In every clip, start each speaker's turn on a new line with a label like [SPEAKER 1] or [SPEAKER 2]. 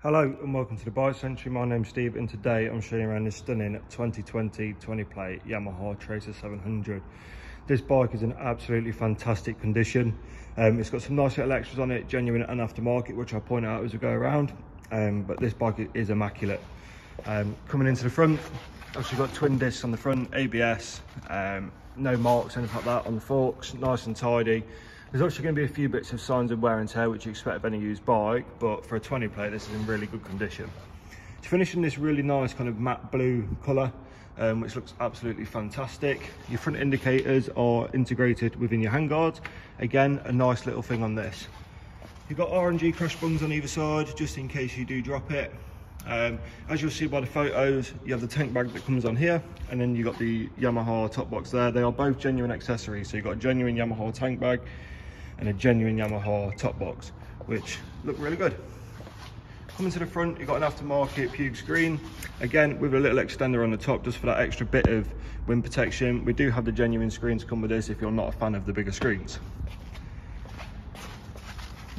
[SPEAKER 1] Hello and welcome to the Bike Century. My name's Steve and today I'm showing you around this stunning 2020 20 plate Yamaha Tracer 700. This bike is in absolutely fantastic condition. It's got some nice little extras on it, genuine and aftermarket, which I'll point out as we go around. But this bike is immaculate. Coming into the front, obviously got twin discs on the front, ABS, no marks, anything like that on the forks, nice and tidy. There's actually going to be a few bits of signs of wear and tear, which you expect of any used bike, but for a 20 plate, this is in really good condition. It's finished in this really nice kind of matte blue colour, which looks absolutely fantastic. Your front indicators are integrated within your handguards. Again, a nice little thing on this. You've got RNG crush bungs on either side, just in case you do drop it. As you'll see by the photos, you have the tank bag that comes on here, and then you've got the Yamaha top box there. They are both genuine accessories, so you've got a genuine Yamaha tank bag and a genuine Yamaha top box, which look really good. Coming to the front, you've got an aftermarket puig screen, again with a little extender on the top just for that extra bit of wind protection. We do have the genuine screens come with this if you're not a fan of the bigger screens.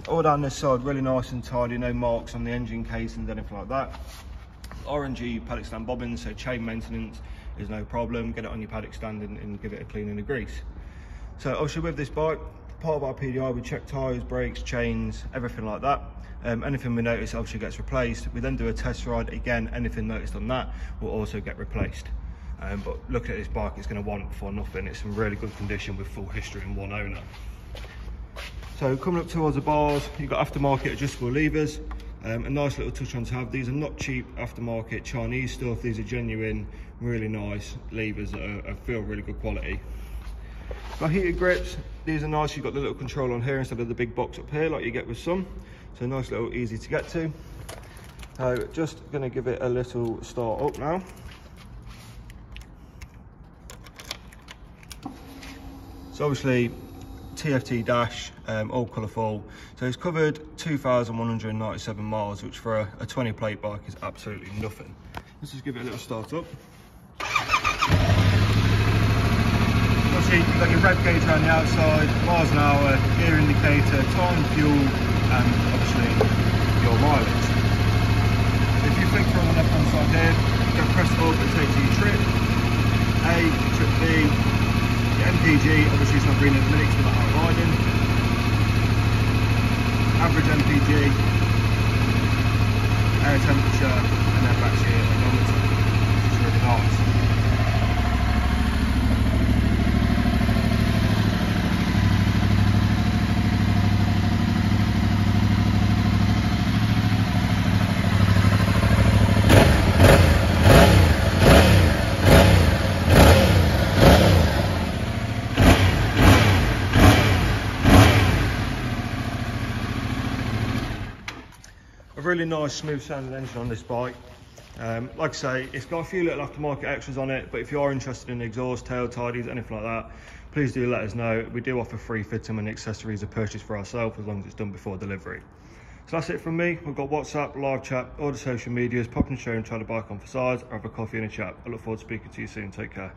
[SPEAKER 1] All down this side, really nice and tidy, no marks on the engine casings, anything like that. RNG paddock stand bobbins, so chain maintenance is no problem. Get it on your paddock stand and give it a clean and a grease. So obviously with this bike, part of our PDI, we check tyres, brakes, chains, everything like that. Anything we notice obviously gets replaced. We then do a test ride, again, anything noticed on that will also get replaced. But look at this bike, it's going to want for nothing. It's in really good condition with full history and one owner. So coming up towards the bars, you've got aftermarket adjustable levers, a nice little touch on to have. These are not cheap aftermarket Chinese stuff. These are genuine, really nice levers that feel really good quality. Got heated grips. These are nice. You've got the little control on here instead of the big box up here like you get with some. So nice little, easy to get to. Just going to give it a little start up now. So obviously TFT dash, all colourful. So it's covered 2,197 miles, which for a 20 plate bike is absolutely nothing. Let's just give it a little start up. Obviously you've got your rev gauge around the outside, miles an hour, gear indicator, time, fuel, and obviously your mileage. If you flick through on the left hand side here, you go press up and take to your trip A, trip B. MPG, obviously it's not green at the minute because we're not out riding. Average MPG, air temperature, and then back to your odometer, which is really nice. A really nice smooth sounding engine on this bike. Like I say, it's got a few little aftermarket extras on it, but if you are interested in exhaust, tail tidies, anything like that, please do let us know. We do offer free fitting when the accessories are purchased for ourselves, as long as it's done before delivery. So that's it from me. We've got WhatsApp, live chat, all the social medias. Pop and show and try the bike on for size, or have a coffee and a chat. I look forward to speaking to you soon. Take care.